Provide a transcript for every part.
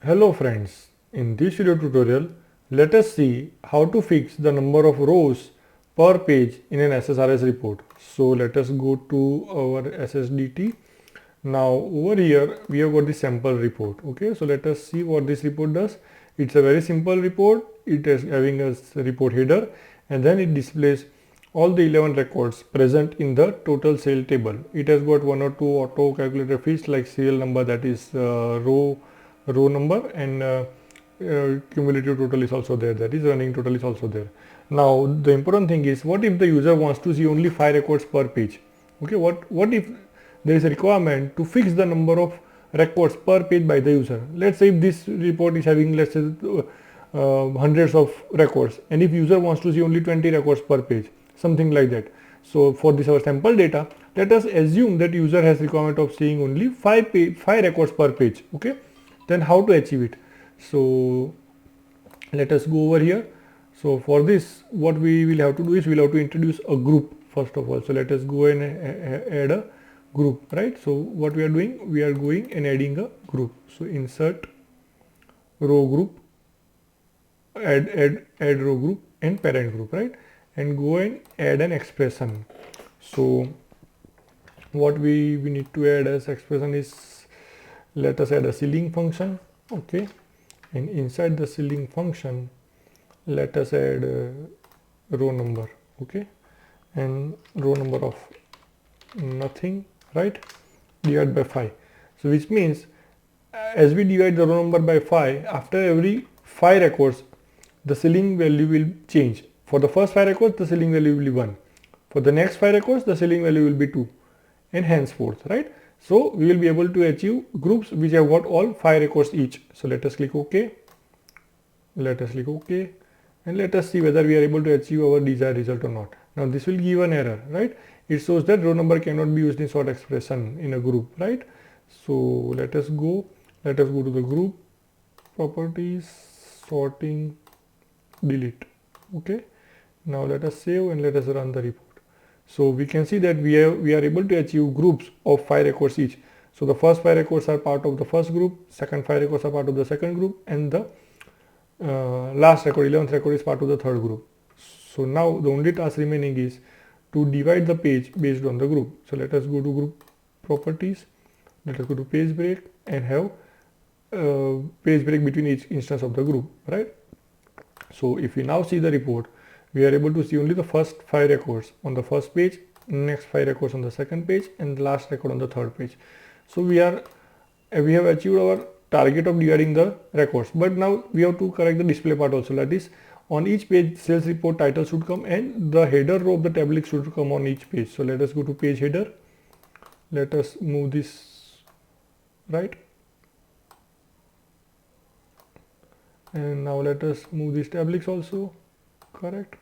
Hello friends, in this video tutorial, let us see how to fix the number of rows per page in an SSRS report. So let us go to our SSDT. Now over here we have got the sample report. Okay, so let us see what this report does. It's a very simple report. It is having a report header and then it displays all the 11 records present in the total sale table. It has got one or two auto calculator fields like serial number, that is row number, and cumulative total is also there, that is running total is also there. Now the important thing is, what if the user wants to see only 5 records per page? Okay, what if there is a requirement to fix the number of records per page by the user? Let's say if this report is having, let's say, hundreds of records, and if user wants to see only 20 records per page, something like that. So for this our sample data, let us assume that user has requirement of seeing only 5 records per page. Okay, then how to achieve it? So let us go over here. So for this, what we will have to do is we'll have to introduce a group first of all. So let us go and add a group, right? So what we are doing, we are going and adding a group. So insert row group, add row group and parent group, right? And go and add an expression. So what we need to add as expression is, let us add a ceiling function. Okay, and inside the ceiling function let us add row number. Okay, and row number of nothing, right, divided by 5. So which means as we divide the row number by 5, after every 5 records the ceiling value will change. For the first 5 records the ceiling value will be 1, for the next 5 records the ceiling value will be 2, and henceforth, right? So we will be able to achieve groups which have got all 5 records each. So let us click OK. Let us click OK, and let us see whether we are able to achieve our desired result or not. Now this will give an error, right? It shows that row number cannot be used in sort expression in a group, right? So let us go to the group properties, sorting, delete. Okay, now let us save and let us run the report. So we can see that we are able to achieve groups of 5 records each. So the first 5 records are part of the first group, second 5 records are part of the second group, and the last record, 11th record, is part of the third group. So now the only task remaining is to divide the page based on the group. So let us go to group properties, let us go to page break and have page break between each instance of the group, right? So if we now see the report, we are able to see only the first 5 records on the first page, next 5 records on the second page, and the last record on the third page. So we have achieved our target of dividing the records, but now we have to correct the display part also. That is, on each page sales report title should come and the header row of the table should come on each page. So let us go to page header, let us move this right, and now let us move these tablets also, correct.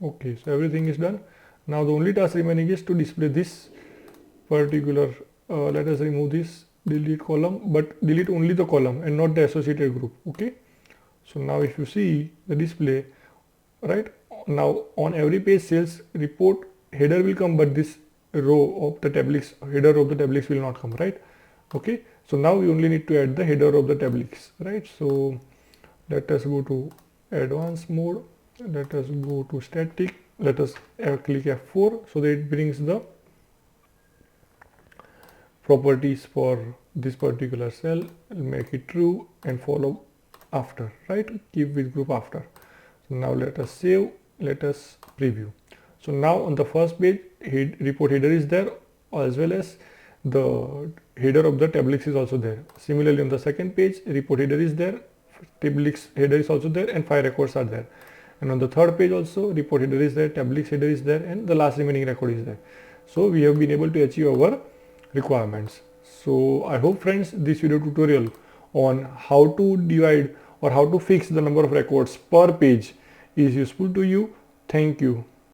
Okay, so everything is done. Now the only task remaining is to display this particular, let us remove this, delete column, but delete only the column and not the associated group. Okay, so now if you see the display, right, now on every page sales report header will come, but this row of the tablets, header of the tablets will not come, right? Okay, so now we only need to add the header of the tablets, right? So let us go to advanced mode, let us go to static, let us click F4 so that it brings the properties for this particular cell. I'll make it true and follow after, right? Keep with group after. So now let us save, let us preview. So now on the first page report header is there, as well as the header of the tablets is also there. Similarly on the second page report header is there, tablets header is also there, and 5 records are there. And on the third page also report header is there, tablets header is there, and the last remaining record is there. So we have been able to achieve our requirements. So I hope friends this video tutorial on how to divide or how to fix the number of records per page is useful to you. Thank you.